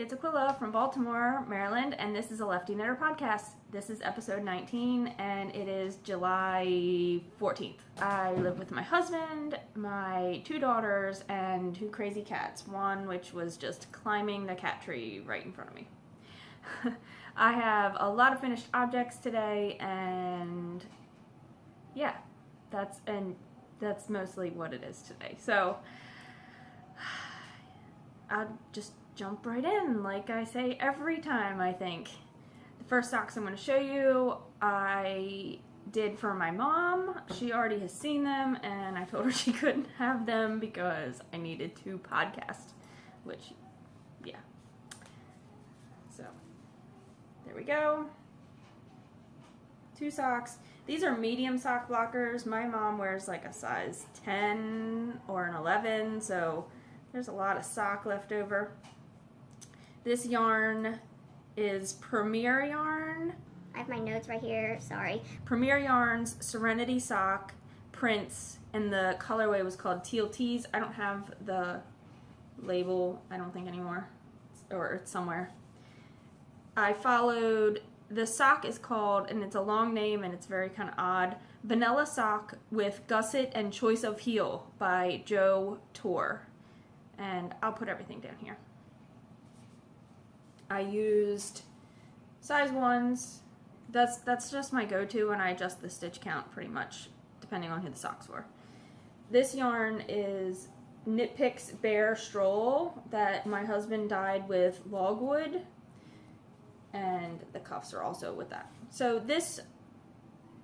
it's Aquila from Baltimore, Maryland, and this is a Lefty Knitter podcast. This is episode 19, and it is July 14th. I live with my husband, my 2 daughters, and 2 crazy cats. One which was just climbing the cat tree right in front of me. I have a lot of finished objects today, and yeah, that's mostly what it is today. So I'll just jump right in, like I say every time, I think. The first socks I'm going to show you, I did for my mom. She already has seen them, and I told her she couldn't have them because I needed to podcast, which, yeah. So, there we go. 2 socks. These are medium sock blockers. My mom wears like a size 10 or an 11, so there's a lot of sock left over. This yarn is Premier Yarn. I have my notes right here, sorry. Premier Yarn's Serenity Sock prints, and the colorway was called Teal Tees. I don't have the label, I don't think, anymore, or it's somewhere. I followed, the sock is called, and it's a long name and it's very kind of odd, Vanilla Sock with Gusset and Choice of Heel by Torr. And I'll put everything down here. I used size 1s. That's just my go-to, and I adjust the stitch count pretty much depending on who the socks were. This yarn is Knit Picks Bear Stroll that my husband dyed with logwood, and the cuffs are also with that. So this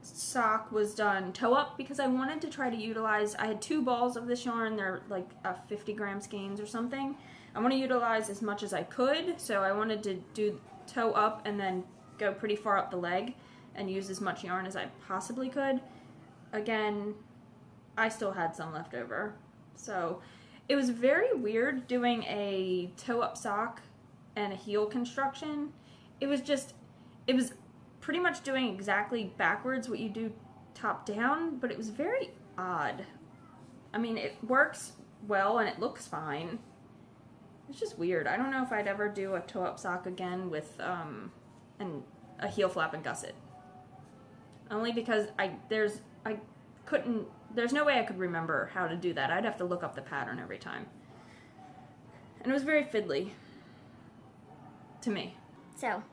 sock was done toe up because I wanted to try to utilize, I had 2 balls of this yarn, they're like 50 gram skeins or something. I want to utilize as much as I could, so I wanted to do toe up and then go pretty far up the leg and use as much yarn as I possibly could. Again, I still had some left over, so it was very weird doing a toe up sock and a heel construction. It was pretty much doing exactly backwards what you do top down, but it was very odd. I mean, it works well and it looks fine. It's just weird. I don't know if I'd ever do a toe-up sock again with a heel flap and gusset. Only because there's no way I could remember how to do that. I'd have to look up the pattern every time. And it was very fiddly to me. So,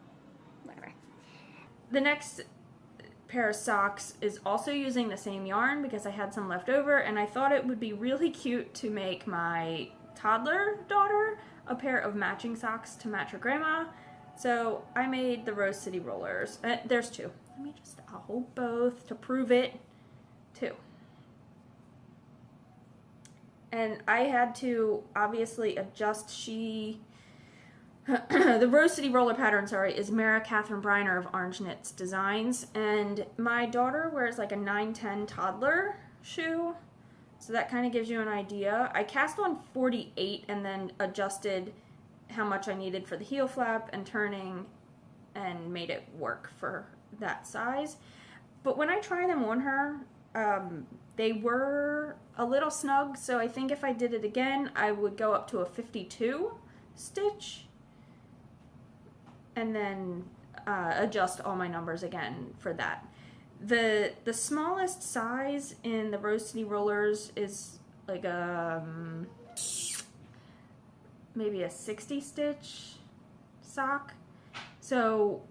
whatever. The next pair of socks is also using the same yarn because I had some left over, and I thought it would be really cute to make my toddler daughter a pair of matching socks to match her grandma. So I made the Rose City Rollers. There's 2. I'll hold both to prove it. 2. And I had to obviously adjust. The Rose City Roller pattern, is Mara Catherine Bryner of Orange Knits Designs, and my daughter wears like a 9-10 toddler shoe, so that kind of gives you an idea. I cast on 48 and then adjusted how much I needed for the heel flap and turning and made it work for that size. But when I tried them on her, they were a little snug, so I think if I did it again, I would go up to a 52 stitch and then adjust all my numbers again for that. The smallest size in the Rose City Rollers is like maybe a 60 stitch sock. So,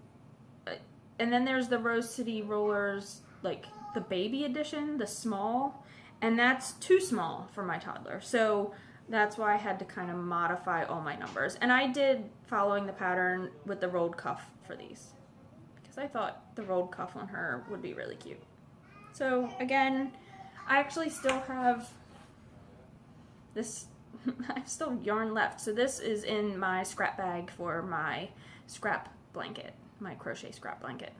and then there's the Rose City Rollers, like the baby edition, the small, and that's too small for my toddler. So that's why I had to kind of modify all my numbers. And I did following the pattern with the rolled cuff for these, because I thought the rolled cuff on her would be really cute. So again, I actually still have this, I have still yarn left. So this is in my scrap bag for my scrap blanket, my crochet scrap blanket.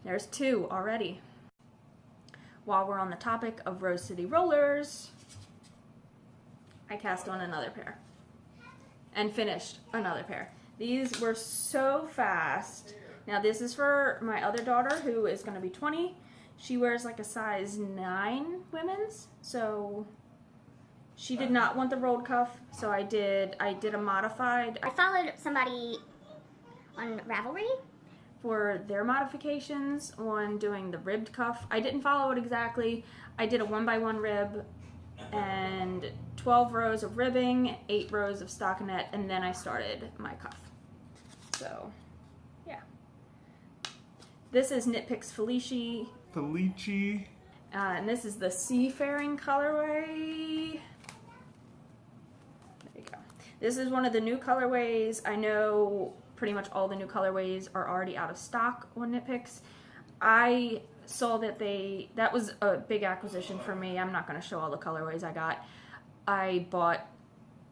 There's 2 already. While we're on the topic of Rose City Rollers, I cast on another pair and finished another pair. These were so fast. Now this is for my other daughter who is going to be 20. She wears like a size 9 women's, so She did not want the rolled cuff, so I did a modified. I followed somebody on Ravelry. For their modifications on doing the ribbed cuff. I didn't follow it exactly. I did a 1x1 rib and 12 rows of ribbing, 8 rows of stockinette, and then I started my cuff. So, yeah. This is Knit Picks Felici. And this is the Seafaring colorway. There you go. This is one of the new colorways. I know pretty much all the new colorways are already out of stock on Knit Picks. I saw that that was a big acquisition for me. I'm not going to show all the colorways I got. I bought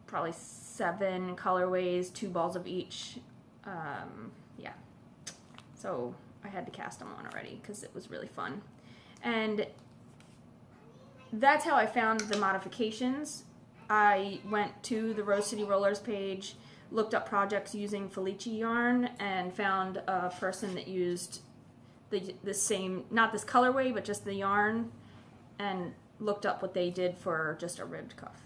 probably 7 colorways, 2 balls of each. Yeah. So I had to cast them on already because it was really fun. And that's how I found the modifications. I went to the Rose City Rollers page, looked up projects using Felici yarn, and found a person that used the same, not this colorway, but just the yarn, and looked up what they did for just a ribbed cuff.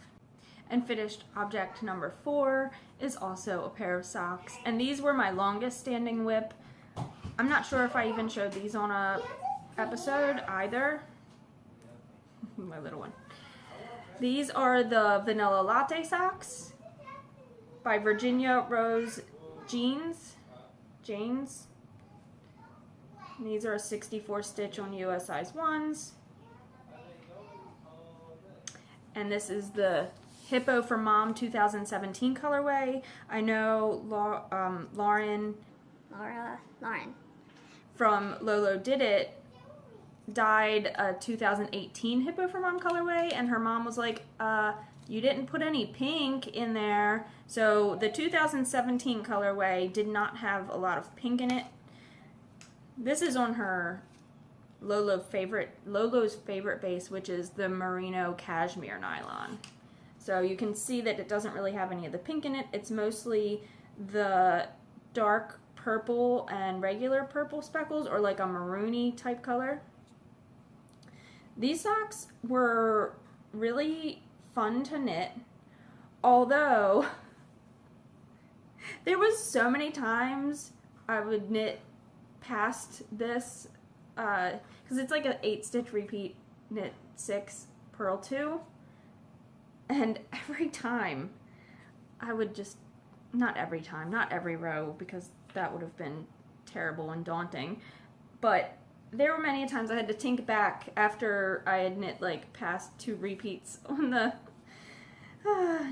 And finished object number 4 is also a pair of socks, and these were my longest standing whip. I'm not sure if I even showed these on a episode either. My little one. These are the Vanilla Latte socks by Virginia Rose Janes. These are a 64 stitch on US size 1s. And this is the Hippo for Mom 2017 colorway. I know Lauren from Lolo Did It dyed a 2018 Hippo for Mom colorway, and her mom was like, you didn't put any pink in there. So the 2017 colorway did not have a lot of pink in it. This is on her Lolo's favorite base, which is the merino cashmere nylon. So you can see that it doesn't really have any of the pink in it. It's mostly the dark purple and regular purple speckles, or like a maroony type color. These socks were really fun to knit, although there was so many times I would knit past this, because it's like an 8-stitch repeat, knit 6, purl 2, and every time I would just, not every time, not every row, because that would have been terrible and daunting, but there were many times I had to tink back after I had knit like past 2 repeats on the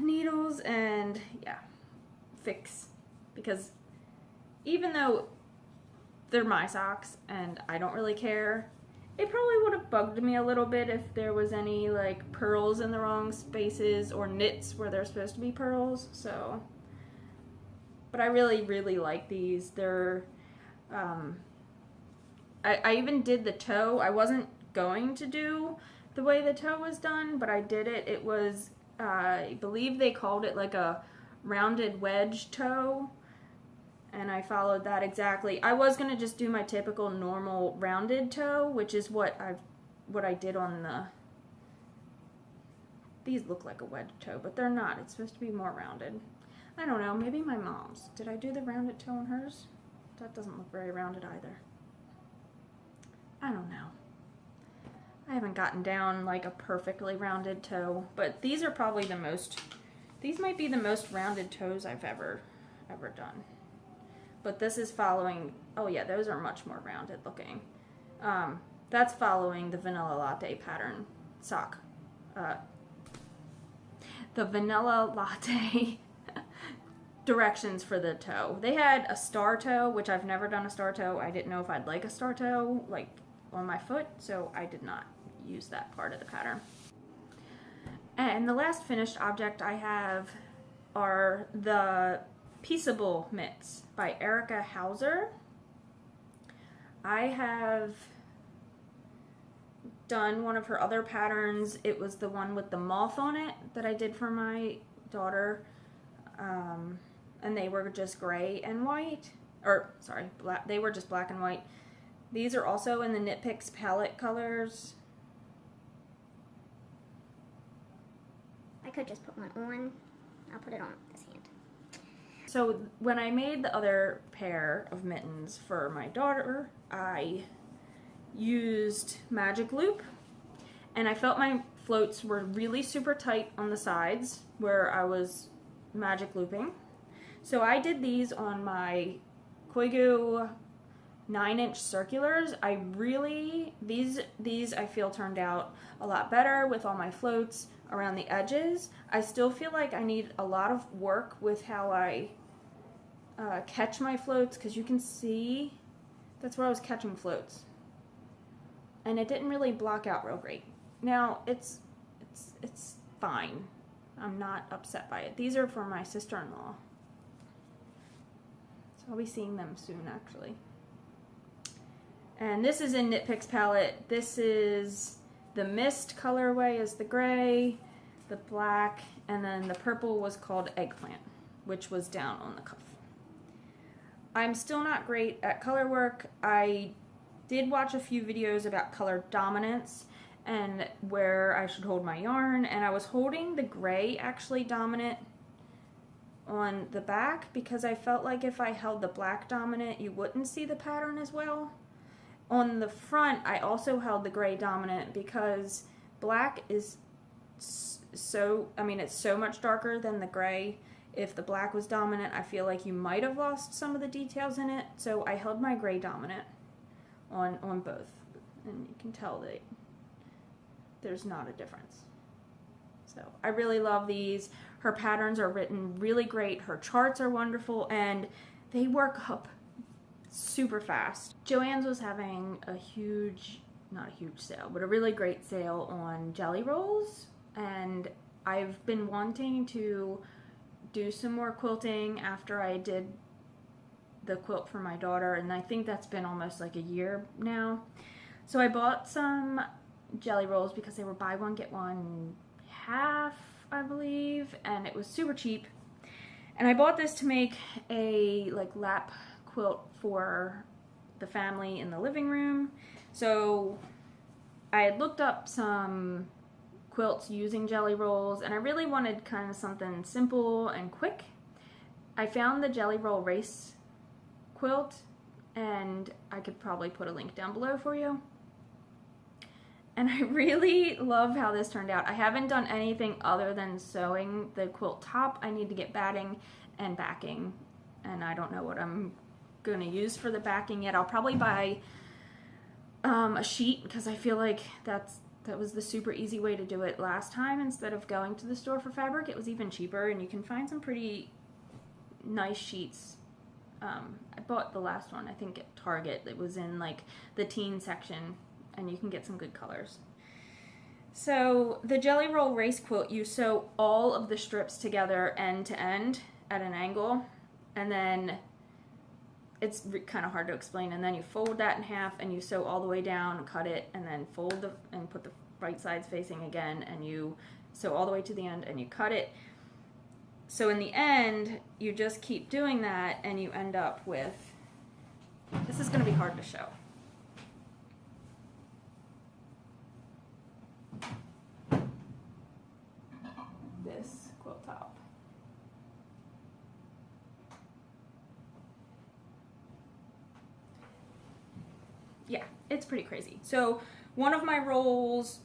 needles and yeah, fix, because even though they're my socks and I don't really care, it probably would have bugged me a little bit if there was any like purls in the wrong spaces or knits where they're supposed to be purls. So, but I really, really like these. They're I even did the toe. I wasn't going to do the way the toe was done, but I did it. It was, I believe they called it like a rounded wedge toe, and I followed that exactly. I was going to just do my typical normal rounded toe, which is what I did on the, these look like a wedge toe, but they're not. It's supposed to be more rounded. I don't know, maybe my mom's. Did I do the rounded toe on hers? That doesn't look very rounded either. I don't know. I haven't gotten down like a perfectly rounded toe, but these are probably the most, these might be the most rounded toes I've ever done. But this is following, oh yeah, those are much more rounded looking. That's following the Vanilla Latte pattern sock. The Vanilla Latte directions for the toe. They had a star toe, which I've never done a star toe. I didn't know if I'd like a star toe, like on my foot, so I did not use that part of the pattern. And the last finished object I have are the Peaceable mitts by Erica Hauser. I have done one of her other patterns. It was the one with the moth on it that I did for my daughter, and they were just gray and white, or sorry, black. They were just black and white. These are also in the Knit Picks palette colors. I could just put one on. I'll put it on this hand. So when I made the other pair of mittens for my daughter, I used magic loop, and I felt my floats were really super tight on the sides where I was magic looping. So I did these on my Koigu 9-inch circulars. These I feel turned out a lot better with all my floats around the edges. I still feel like I need a lot of work with how I catch my floats, because you can see that's where I was catching floats, and it didn't really block out real great. Now it's fine. I'm not upset by it. These are for my sister-in-law, so I'll be seeing them soon actually. And this is in Knit Picks palette. This is the Mist colorway is the gray, the black, and then the purple was called Eggplant, which was down on the cuff. I'm still not great at color work. I did watch a few videos about color dominance and where I should hold my yarn, and I was holding the gray actually dominant on the back because I felt like if I held the black dominant you wouldn't see the pattern as well. On the front I also held the gray dominant because black is so much darker than the gray. If the black was dominant, I feel like you might have lost some of the details in it, so I held my gray dominant on both, and you can tell that there's not a difference. So I really love these. Her patterns are written really great, her charts are wonderful, and they work up super fast. Joann's was having a not a huge sale, but a really great sale on jelly rolls, and I've been wanting to do some more quilting after I did the quilt for my daughter, and I think that's been almost like a year now. So I bought some jelly rolls because they were buy one get one half, I believe, and it was super cheap. And I bought this to make a lap quilt for the family in the living room. So I had looked up some quilts using jelly rolls, and I really wanted kind of something simple and quick. I found the jelly roll race quilt, and I could probably put a link down below for you. And I really love how this turned out. I haven't done anything other than sewing the quilt top. I need to get batting and backing, and I don't know what I'm going to use for the backing yet. I'll probably buy a sheet because I feel like that was the super easy way to do it last time instead of going to the store for fabric. It was even cheaper, and you can find some pretty nice sheets. I bought the last one, I think at Target. It was in the teen section, and you can get some good colors. So the jelly roll race quilt, you sew all of the strips together end to end at an angle, and then it's kind of hard to explain, and then you fold that in half and you sew all the way down, cut it, and then fold and put the right sides facing again, and you sew all the way to the end and you cut it. So in the end you just keep doing that, and you end up with, this is going to be hard to show. This quilt top. Yeah, it's pretty crazy. So one of my rolls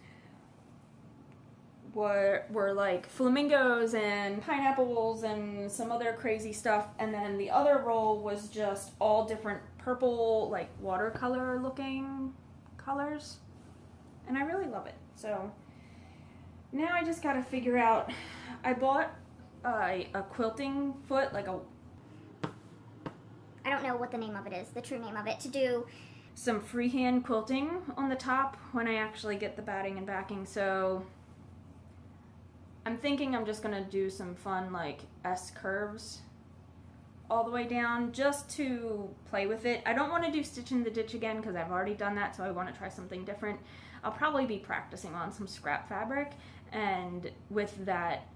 were like flamingos and pineapples and some other crazy stuff, and then the other roll was just all different purple, watercolor looking colors, and I really love it. So now I just gotta figure out, I bought a quilting foot, I don't know what the name of it is, the true name of it, to do some freehand quilting on the top when I actually get the batting and backing. So I'm thinking I'm just gonna do some fun S curves all the way down just to play with it. I don't want to do stitch in the ditch again because I've already done that, so I want to try something different. I'll probably be practicing on some scrap fabric and with that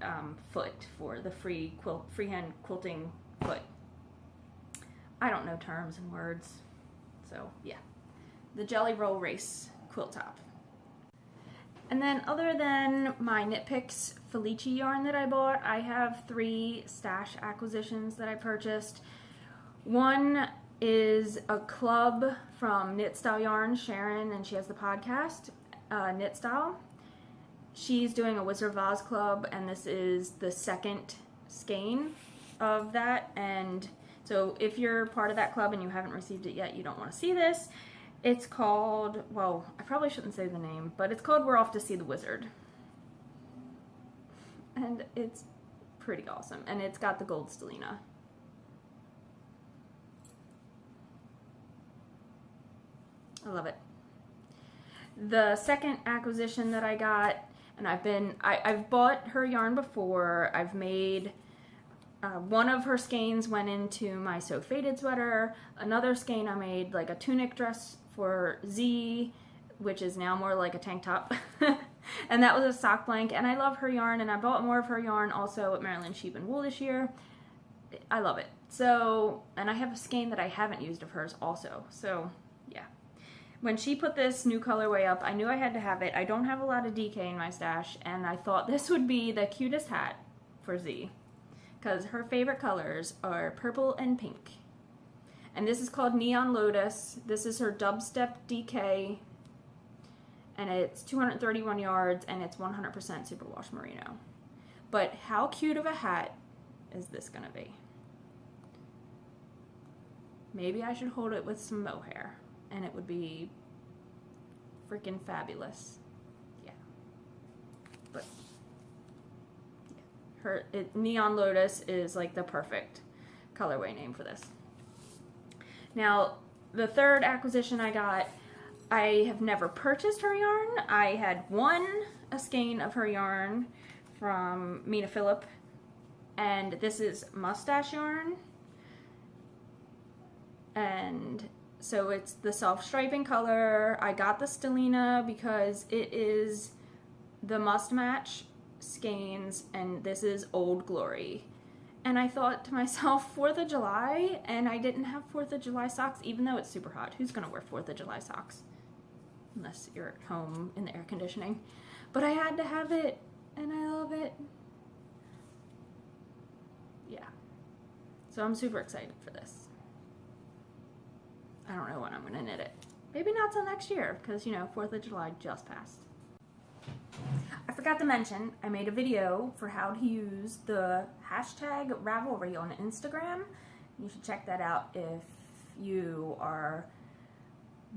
foot for the freehand quilting foot. I don't know terms and words. So yeah, the jelly roll race quilt top. And then other than my Knit Picks Felice yarn that I bought, I have 3 stash acquisitions that I purchased. One is a club from Knit Style Yarn, Sharon, and she has the podcast, Knit Style. She's doing a Wizard of Oz club, and this is the second skein of that. And so if you're part of that club and you haven't received it yet, you don't want to see this. It's called, well, I probably shouldn't say the name, but it's called We're Off to See the Wizard. And it's pretty awesome. And it's got the gold stellina. I love it. The second acquisition that I got, and I've bought her yarn before. I've made, one of her skeins went into my So Faded sweater. Another skein I made like a tunic dress for Z, which is now more like a tank top. And that was a sock blank, and I love her yarn, and I bought more of her yarn also at Maryland Sheep and Wool this year. I love it. So, and I have a skein that I haven't used of hers also, so yeah. When she put this new colorway up, I knew I had to have it. I don't have a lot of DK in my stash, and I thought this would be the cutest hat for Z, because her favorite colors are purple and pink. And this is called Neon Lotus. This is her dubstep DK, and it's 231 yards, and it's 100% superwash merino. But how cute of a hat is this gonna be? Maybe I should hold it with some mohair, and it would be freaking fabulous. Yeah. But yeah. Neon Lotus is like the perfect colorway name for this. Now, the third acquisition I got, I have never purchased her yarn. I had a skein of her yarn from Mina Phillip, and this is Mustache Yarn. And so it's the self-striping color. I got the stellina because it is the must match skeins, and this is Old Glory. And I thought to myself, 4th of July, and I didn't have 4th of July socks, even though it's super hot. Who's gonna wear 4th of July socks? Unless you're at home in the air conditioning. But I had to have it, and I love it. Yeah. So I'm super excited for this. I don't know when I'm gonna knit it. Maybe not till next year, because, 4th of July just passed. I forgot to mention, I made a video for how to use the hashtag Ravelry on Instagram. You should check that out if you are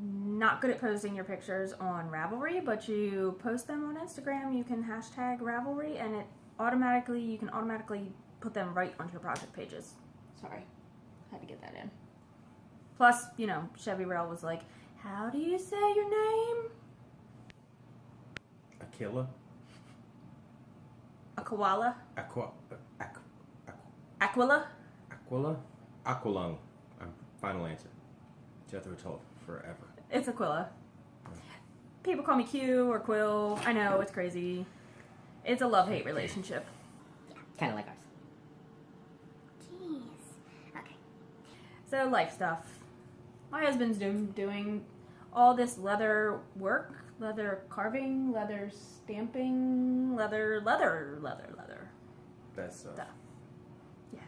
not good at posting your pictures on Ravelry, but you post them on Instagram. You can hashtag Ravelry, and you can automatically put them right onto your project pages. Sorry, had to get that in. Plus, Chevy Rail was like, how do you say your name? Aquila? Aquila? Aquilung. Final answer. Jethro told forever. It's Aquila. People call me Q or Quill. I know, it's crazy. It's a love-hate relationship. Kind of like ours. Jeez. Okay. So, life stuff. My husband's doing all this leather work, leather carving, leather stamping, leather. That's Stuff. Yeah.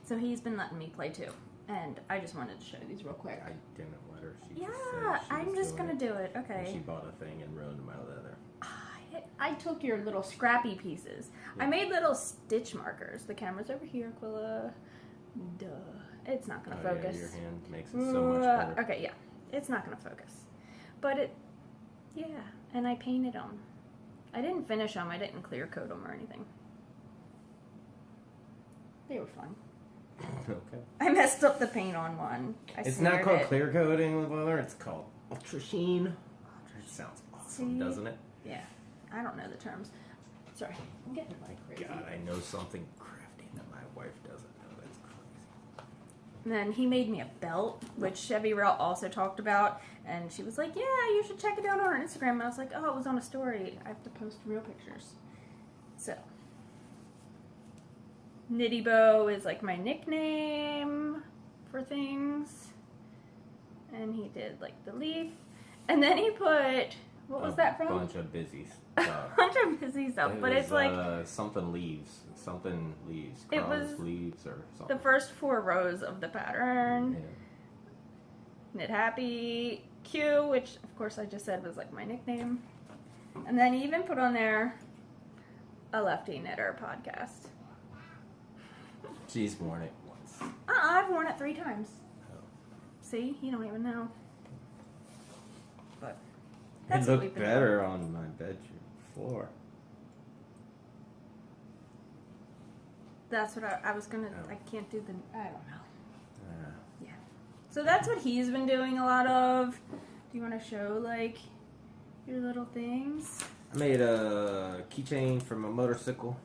So he's been letting me play too. And I just wanted to show these real quick. I didn't let her. She Yeah, just said I'm just gonna do it. Okay. And she bought a thing and ruined my leather. I took your little scrappy pieces. Yeah. I made little stitch markers. The camera's over here, Aquila. Duh. It's not gonna focus. Yeah, your hand makes it so much better. Okay, yeah. It's not gonna focus. But yeah. And I painted them. I didn't finish them. I didn't clear coat them or anything. They were fun. Okay. I messed up the paint on one. It's not called clear coating with leather. It's called ultra sheen. It sounds awesome, doesn't it? Yeah. I don't know the terms. Sorry. I'm getting like crazy. God, I know something crafty that my wife doesn't know. That's crazy. And then he made me a belt, which Chevy Rail also talked about. And she was like, yeah, you should check it out on her Instagram. And I was like, oh, it was on a story. I have to post real pictures. So. Nitty Bow is like my nickname for things. And he did like the leaf. And then he put What was that from? A bunch of busy stuff. Bunch of busy stuff, but it's like something leaves. Something leaves. It Crumbs, was leaves or something. the first 4 rows of the pattern. Yeah. Knit Happy Q, which of course I just said was like my nickname. And then he even put on there a Lefty Knitter podcast. She's worn it once. I've worn it 3 times. Oh. See, you don't even know. But It that's what we've looked been better on my bedroom floor. That's what I was gonna. Oh. I can't do the. I don't know. Uh, Yeah. So that's what he's been doing a lot of. Do you want to show like your little things? I made a keychain from a motorcycle.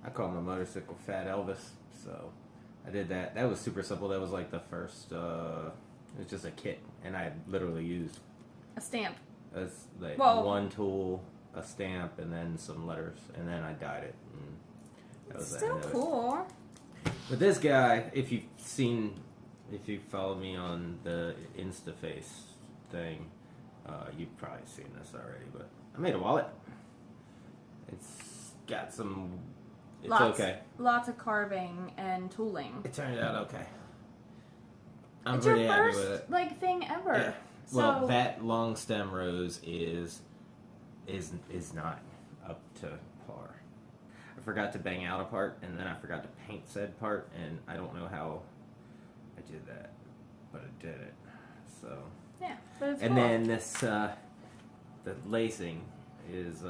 I call my motorcycle Fat Elvis, so I did that. That was super simple. That was like the first. It was just a kit, and I literally used A stamp. like Well- one tool, a stamp, and then some letters, and then I dyed it. And that was the Still end of it. cool. But this guy, if you follow me on the InstaFace thing, you've probably seen this already. But I made a wallet. It's got some. It's okay. Lots of carving and tooling. It turned out okay. I'm It's pretty your happy first with it. like thing ever. Yeah. So, Well, that long stem rose is not up to par. I forgot to bang out a part, and then I forgot to paint said part, and I don't know how I did that, but I did it. So, yeah, but it's and cool. then this the lacing is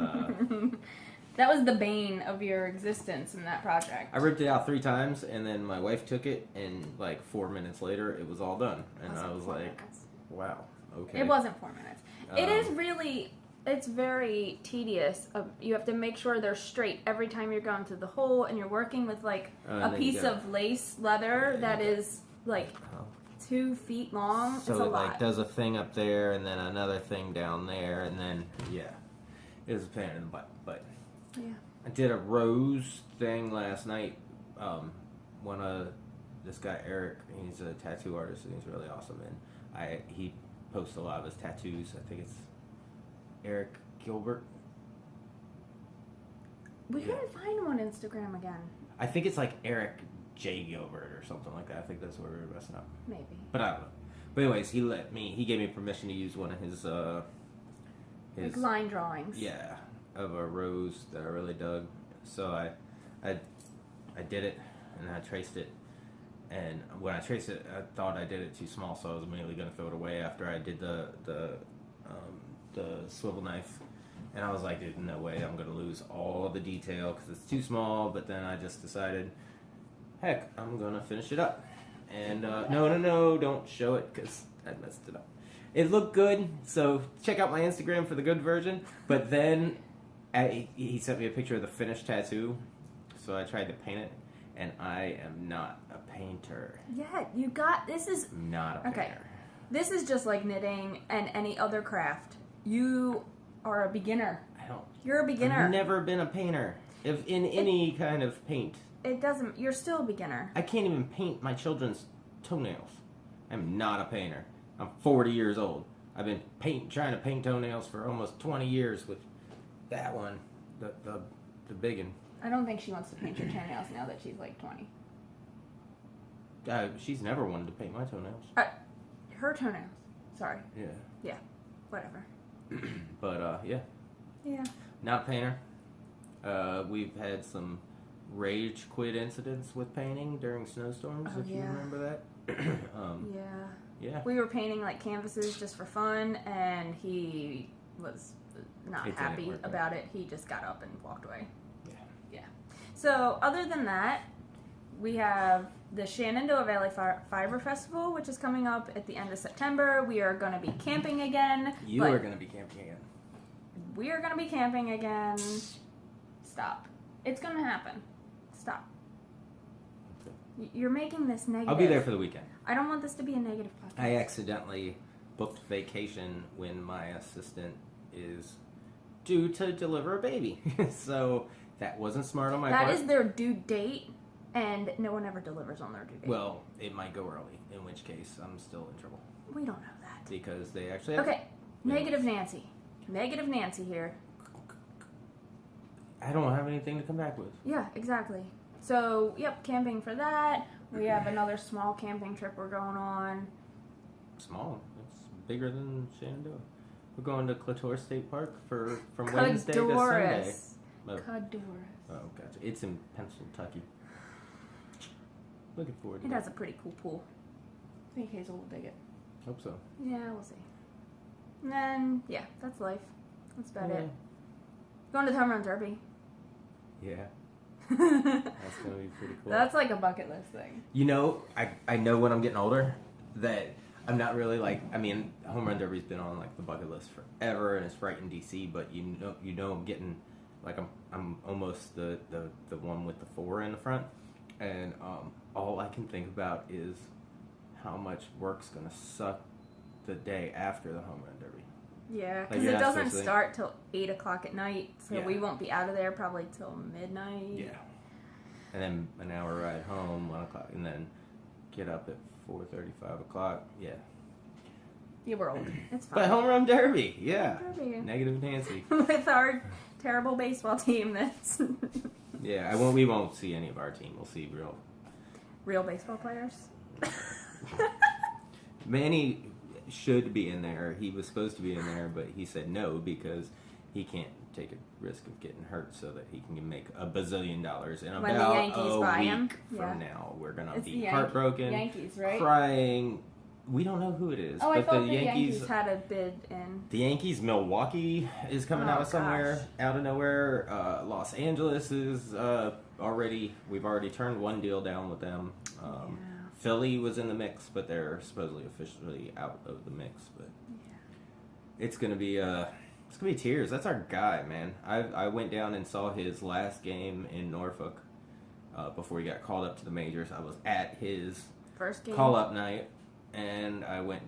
That was the bane of your existence in that project. I ripped it out 3 times, and then my wife took it, and like 4 minutes later, it was all done, and I was 4 like, minutes. wow, okay. It wasn't 4 minutes. It is really. It's very tedious. You have to make sure they're straight every time you're going through the hole, and you're working with like And a then you piece got- of lace leather that is like Oh. 2 feet long. So it's a it lot. like does a thing up there and then another thing down there and then it was a pain in the butt. But Yeah. I did a rose thing last night. This guy Eric, he's a tattoo artist and he's really awesome. And he posts a lot of his tattoos. I think it's Eric Gilbert. We Yeah. couldn't find him on Instagram again. I think it's like Eric J Gilbert or something like that. I think that's where we were messing up. Maybe. But I don't know. But anyways, he gave me permission to use one of his Like line drawings. yeah, of a rose that I really dug. So I did it and I traced it. And when I traced it, I thought I did it too small, so I was immediately going to throw it away after I did the swivel knife. And I was like, dude, no way, I'm going to lose all the detail because it's too small. But then I just decided, heck, I'm going to finish it up. And no, don't show it because I messed it up. It looked good, so check out my Instagram for the good version. But then he sent me a picture of the finished tattoo, so I tried to paint it. And I am not a painter. Yeah, this is Not a Okay. painter. This is just like knitting and any other craft. You are a beginner. You're a beginner. I've never been a painter. If in any kind of paint. It doesn't. You're still a beginner. I can't even paint my children's toenails. I'm not a painter. I'm 40 years old. I've been trying to paint toenails for almost 20 years with that one, the big one. I don't think she wants to paint your toenails now that she's like 20. She's never wanted to paint my toenails. Her toenails. Sorry. Yeah. Yeah. Whatever. But yeah, Yeah. not a painter. We've had some rage quit incidents with painting during snowstorms. Oh, if you yeah. remember that. Yeah. Yeah. We were painting like canvases just for fun, and he was not It didn't happy work out. about it. He just got up and walked away. Yeah. Yeah. So other than that, we have the Shenandoah Valley Fiber Festival, which is coming up at the end of September. We are going to be camping again. You are going to be camping again. We are going to be camping again. Stop. It's going to happen. Stop. You're making this negative. I'll be there for the weekend. I don't want this to be a negative podcast. I accidentally booked vacation when my assistant is due to deliver a baby. So that wasn't smart on my part. That is their due date, and no one ever delivers on their due date. Well, it might go early, in which case I'm still in trouble. We don't know that. Because they actually have... Okay, negative Nancy. Negative Nancy here. I don't have anything to come back with. Yeah, exactly. So, yep, camping for that. We have another small camping trip we're going on. Small. It's bigger than Shenandoah. We're going to Torr State Park from Wednesday to Sunday. Oh. Cadorus. Oh, gotcha. It's in Pennsylvania. Looking forward to It it. has a pretty cool pool. I think Hazel will dig it. Hope so. Yeah, we'll see. And then, yeah, that's life. That's about it. Going to the Home Run Derby. Yeah. That's going to be pretty cool. That's like a bucket list thing. You know, I know when I'm getting older that I'm not really like, I mean, Home Run Derby's been on like the bucket list forever and it's right in DC, but you know I'm getting, like I'm almost the one with the 4 in the front. And all I can think about is how much work's going to suck the day after the Home Run Derby. Yeah, because Like, it doesn't supposed to- start till 8 o'clock at night, so Yeah. we won't be out of there probably till midnight. Yeah. And then an hour ride home, 1 o'clock, and then get up at 4:30, 5 o'clock. Yeah. Yeah, we're old. It's fine. But Home Run Derby, yeah. Derby. Negative Nancy. With our terrible baseball team that's Yeah, we won't see any of our team. We'll see real baseball players. Manny should be in there. He was supposed to be in there, but he said no because he can't take a risk of getting hurt so that he can make a bazillion dollars in When the about Yankees a buy week him. from Yeah. now. We're gonna It's be the heartbroken, Yankees, right? crying. We don't know who it is, Oh, I but thought the the Yankees. Yankees had a bid in. The Yankees, Milwaukee is coming Oh, out of somewhere, gosh. out of nowhere. Los Angeles is we've already turned one deal down with them. Yeah. Philly was in the mix, but they're supposedly officially out of the mix. But it's gonna be tears. That's our guy, man. I went down and saw his last game in Norfolk before he got called up to the majors. I was at his First game. call up night, and I went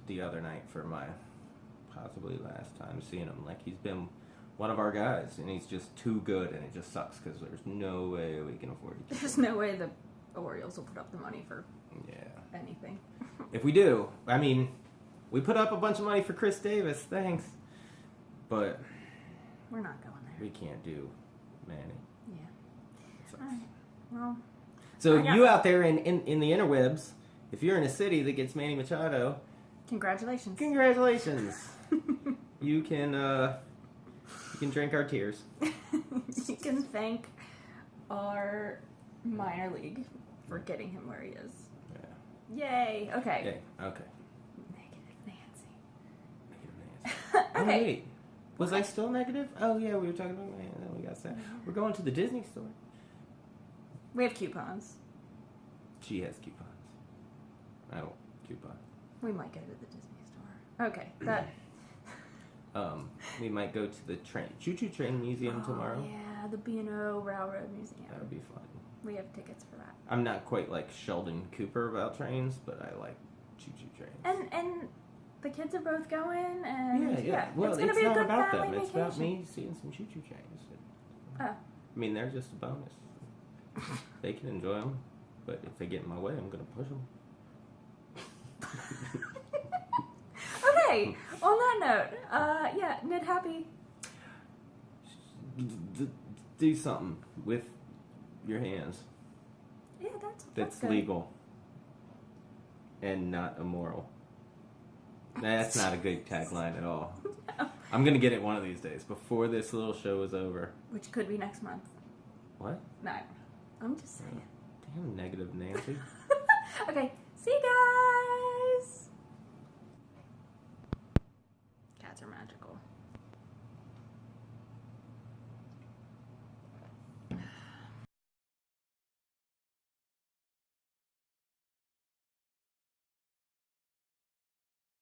the other night for my possibly last time seeing him. Like, he's been one of our guys, and he's just too good, and it just sucks because there's no way we can afford it. There's no way the Orioles will put up the money for Yeah. anything. If we do, I mean, we put up a bunch of money for Chris Davis, thanks, but We're not going there. we can't do Manny. Yeah. It sucks. All right. Well, So I got- you out there in the interwebs, if you're in a city that gets Manny Machado, congratulations. congratulations. You can drink our tears. You can thank our minor league for getting him where he is. Yeah. Yay. Okay. Okay. Okay. Negative Nancy. Negative Nancy. Oh, Okay. wait. Was I still negative? Oh, yeah, we were talking about Manny, and then we got sad. We're going to the Disney store. We have coupons. She has coupons. I don't coupon. We might go to the Disney store. Okay. That. We might go to the Choo-Choo Train Museum tomorrow. Yeah, the B&O Railroad Museum. That would be fun. We have tickets for that. I'm not quite like Sheldon Cooper about trains, but I like choo-choo trains. And the kids are both going, and yeah. Well, it's gonna be a not good about family them. It's vacation. about me seeing some choo-choo trains. Oh. I mean, they're just a bonus. They can enjoy them, but if they get in my way, I'm gonna push them. Okay. On that note, yeah, Ned Happy. Do something with your hands Yeah, that's good. legal and not immoral. That's not a good tagline at all. No. I'm gonna get it one of these days before this little show is over. Which could be next month. What? No, I'm just saying. Damn, negative Nancy. Okay, see you guys. Cats are magical.